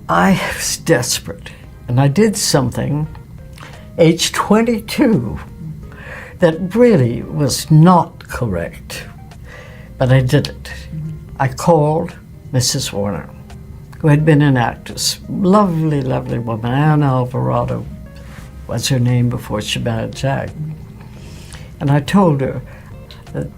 I was desperate, and I did something, age 22, that really was not correct, but I did it. I called Mrs. Warner, who had been an actress, lovely, lovely woman. Anna Alvarado was her name before she married Jack. And I told her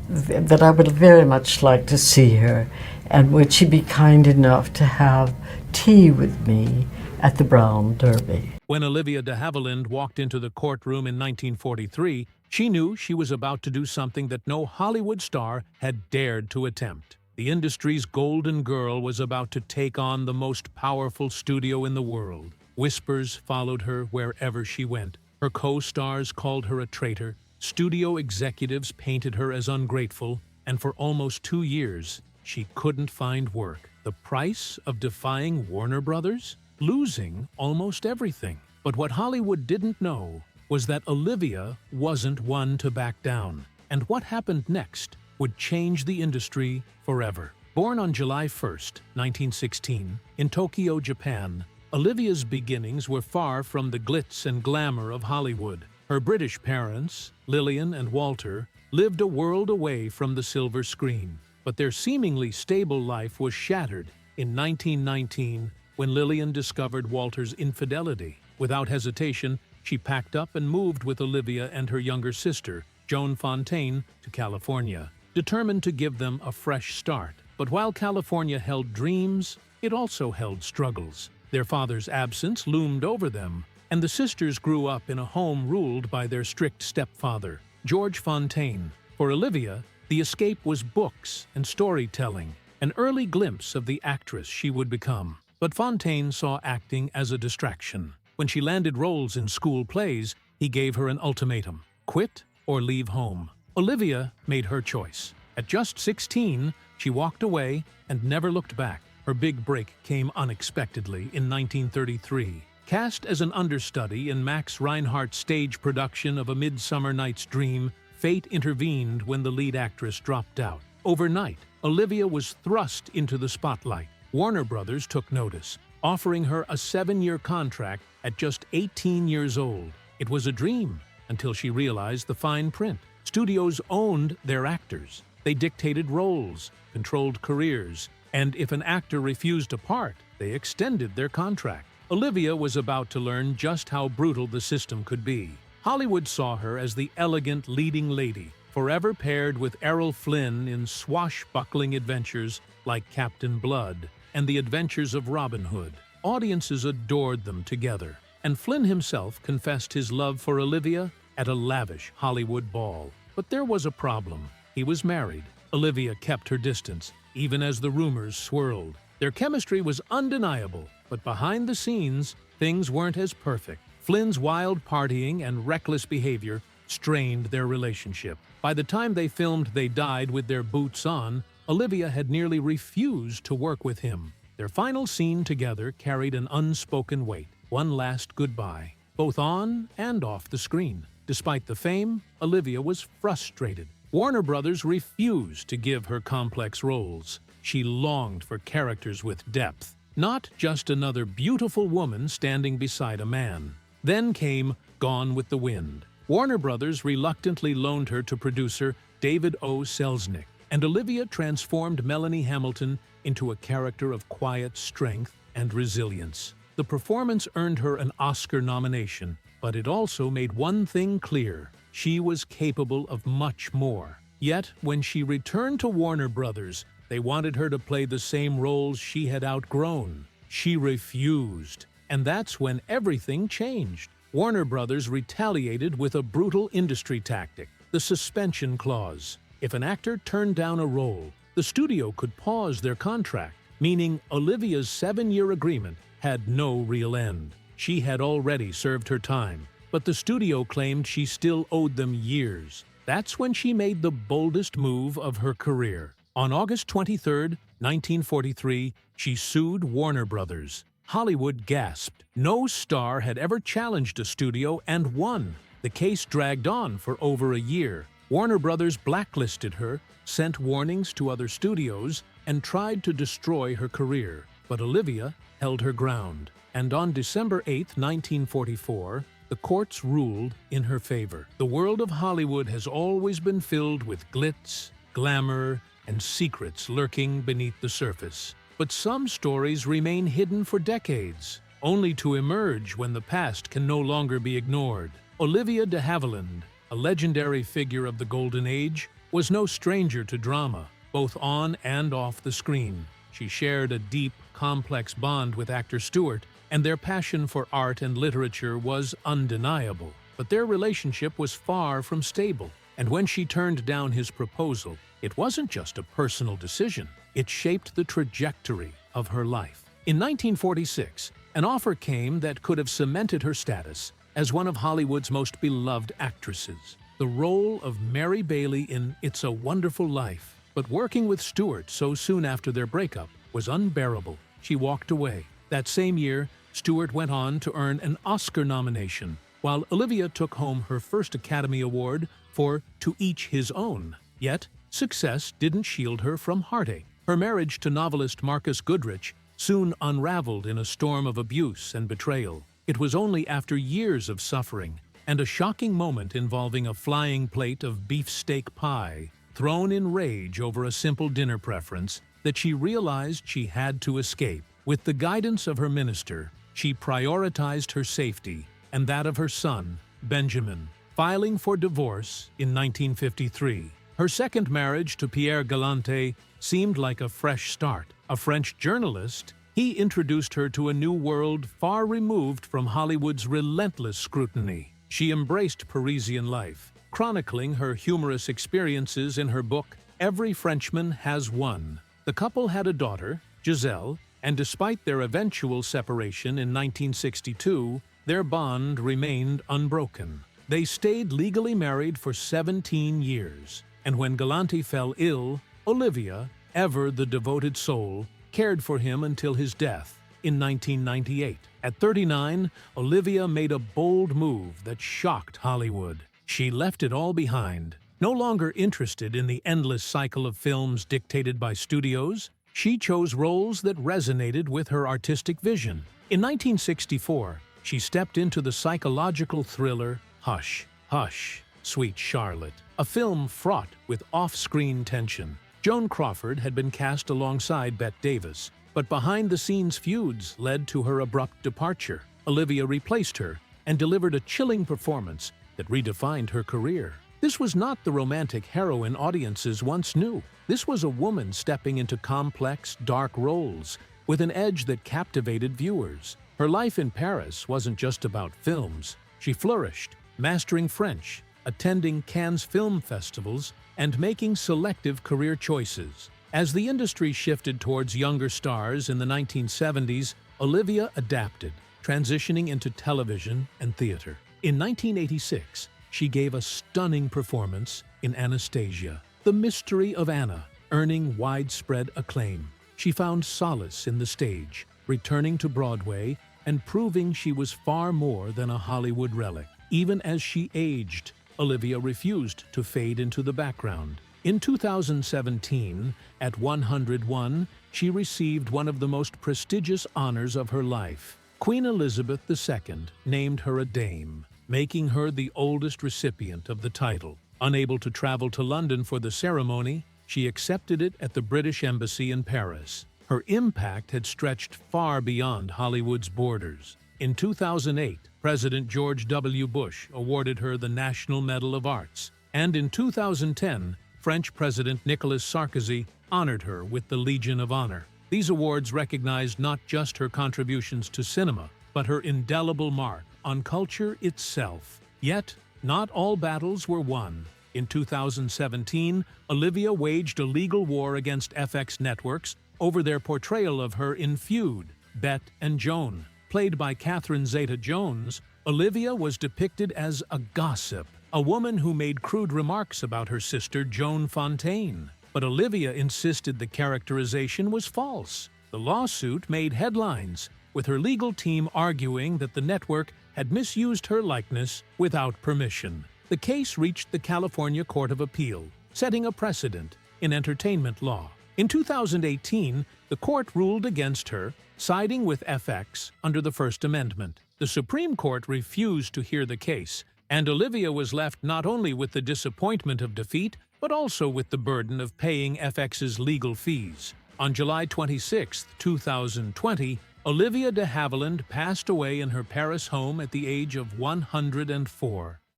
that I would very much like to see her, and would she be kind enough to have tea with me at the Brown Derby. When Olivia de Havilland walked into the courtroom in 1943, she knew she was about to do something that no Hollywood star had dared to attempt. The industry's golden girl was about to take on the most powerful studio in the world. Whispers followed her wherever she went. Her co-stars called her a traitor. Studio executives painted her as ungrateful. And for almost 2 years, she couldn't find work. The price of defying Warner Brothers? Losing almost everything. But what Hollywood didn't know was that Olivia wasn't one to back down. And what happened next would change the industry forever. Born on July 1st, 1916, in Tokyo, Japan, Olivia's beginnings were far from the glitz and glamour of Hollywood. Her British parents, Lillian and Walter, lived a world away from the silver screen. But their seemingly stable life was shattered in 1919 when Lillian discovered Walter's infidelity. Without hesitation, she packed up and moved with Olivia and her younger sister, Joan Fontaine, to California, determined to give them a fresh start. But while California held dreams, it also held struggles. Their father's absence loomed over them, and the sisters grew up in a home ruled by their strict stepfather, George Fontaine. For Olivia, the escape was books and storytelling, an early glimpse of the actress she would become. But Fontaine saw acting as a distraction. When she landed roles in school plays, he gave her an ultimatum: quit or leave home. Olivia made her choice. At just 16, she walked away and never looked back. Her big break came unexpectedly in 1933. Cast as an understudy in Max Reinhardt's stage production of A Midsummer Night's Dream, fate intervened when the lead actress dropped out. Overnight, Olivia was thrust into the spotlight. Warner Brothers took notice, offering her a 7-year contract at just 18 years old. It was a dream until she realized the fine print. Studios owned their actors. They dictated roles, controlled careers, and if an actor refused a part, they extended their contract. Olivia was about to learn just how brutal the system could be. Hollywood saw her as the elegant leading lady, forever paired with Errol Flynn in swashbuckling adventures like Captain Blood and The Adventures of Robin Hood. Audiences adored them together, and Flynn himself confessed his love for Olivia at a lavish Hollywood ball. But there was a problem. He was married. Olivia kept her distance, even as the rumors swirled. Their chemistry was undeniable, but behind the scenes, things weren't as perfect. Flynn's wild partying and reckless behavior strained their relationship. By the time they filmed They Died with Their Boots On, Olivia had nearly refused to work with him. Their final scene together carried an unspoken weight, one last goodbye, both on and off the screen. Despite the fame, Olivia was frustrated. Warner Brothers refused to give her complex roles. She longed for characters with depth, not just another beautiful woman standing beside a man. Then came Gone with the Wind. Warner Brothers reluctantly loaned her to producer David O. Selznick, and Olivia transformed Melanie Hamilton into a character of quiet strength and resilience. The performance earned her an Oscar nomination, but it also made one thing clear: she was capable of much more. Yet, when she returned to Warner Brothers, they wanted her to play the same roles she had outgrown. She refused. And that's when everything changed. Warner Brothers retaliated with a brutal industry tactic: the suspension clause. If an actor turned down a role, the studio could pause their contract, meaning Olivia's 7-year agreement had no real end. She had already served her time, but the studio claimed she still owed them years. That's when she made the boldest move of her career. On August 23, 1943, she sued Warner Brothers. Hollywood gasped. No star had ever challenged a studio and won. The case dragged on for over a year. Warner Brothers blacklisted her, sent warnings to other studios, and tried to destroy her career. But Olivia held her ground, and on December 8, 1944, the courts ruled in her favor. The world of Hollywood has always been filled with glitz, glamour, and secrets lurking beneath the surface. But some stories remain hidden for decades, only to emerge when the past can no longer be ignored. Olivia de Havilland, a legendary figure of the Golden Age, was no stranger to drama, both on and off the screen. She shared a deep, complex bond with actor Stewart, and their passion for art and literature was undeniable. But their relationship was far from stable, and when she turned down his proposal, it wasn't just a personal decision. It shaped the trajectory of her life. In 1946, an offer came that could have cemented her status as one of Hollywood's most beloved actresses. The role of Mary Bailey in It's a Wonderful Life. But working with Stewart so soon after their breakup was unbearable. She walked away. That same year, Stewart went on to earn an Oscar nomination, while Olivia took home her first Academy Award for To Each His Own. Yet, success didn't shield her from heartache. Her marriage to novelist Marcus Goodrich soon unraveled in a storm of abuse and betrayal. It was only after years of suffering and a shocking moment involving a flying plate of beefsteak pie, thrown in rage over a simple dinner preference, that she realized she had to escape. With the guidance of her minister, she prioritized her safety and that of her son, Benjamin, filing for divorce in 1953. Her second marriage to Pierre Galante seemed like a fresh start. A French journalist, he introduced her to a new world far removed from Hollywood's relentless scrutiny. She embraced Parisian life, chronicling her humorous experiences in her book, Every Frenchman Has One. The couple had a daughter, Giselle, and despite their eventual separation in 1962, their bond remained unbroken. They stayed legally married for 17 years, and when Galante fell ill, Olivia, ever the devoted soul, cared for him until his death in 1998. At 39, Olivia made a bold move that shocked Hollywood. She left it all behind. No longer interested in the endless cycle of films dictated by studios, she chose roles that resonated with her artistic vision. In 1964, she stepped into the psychological thriller Hush, Hush, Sweet Charlotte, a film fraught with off-screen tension. Joan Crawford had been cast alongside Bette Davis, but behind-the-scenes feuds led to her abrupt departure. Olivia replaced her and delivered a chilling performance that redefined her career. This was not the romantic heroine audiences once knew. This was a woman stepping into complex, dark roles with an edge that captivated viewers. Her life in Paris wasn't just about films. She flourished, mastering French, attending Cannes film festivals, and making selective career choices. As the industry shifted towards younger stars in the 1970s, Olivia adapted, transitioning into television and theater. In 1986, she gave a stunning performance in Anastasia, The Mystery of Anna, earning widespread acclaim. She found solace in the stage, returning to Broadway and proving she was far more than a Hollywood relic. Even as she aged, Olivia refused to fade into the background. In 2017, at 101, she received one of the most prestigious honors of her life. Queen Elizabeth II named her a dame, making her the oldest recipient of the title. Unable to travel to London for the ceremony, she accepted it at the British Embassy in Paris. Her impact had stretched far beyond Hollywood's borders. In 2008, President George W. Bush awarded her the National Medal of Arts, and in 2010, French President Nicolas Sarkozy honored her with the Legion of Honor. These awards recognized not just her contributions to cinema, but her indelible mark on culture itself. Yet, not all battles were won. In 2017, Olivia waged a legal war against FX networks over their portrayal of her in Feud, Bette and Joan. Played by Catherine Zeta-Jones, Olivia was depicted as a gossip, a woman who made crude remarks about her sister Joan Fontaine. But Olivia insisted the characterization was false. The lawsuit made headlines, with her legal team arguing that the network had misused her likeness without permission. The case reached the California Court of Appeal, setting a precedent in entertainment law. In 2018, the court ruled against her, siding with FX under the First Amendment. The Supreme Court refused to hear the case, and Olivia was left not only with the disappointment of defeat, but also with the burden of paying FX's legal fees. On July 26, 2020, Olivia de Havilland passed away in her Paris home at the age of 104.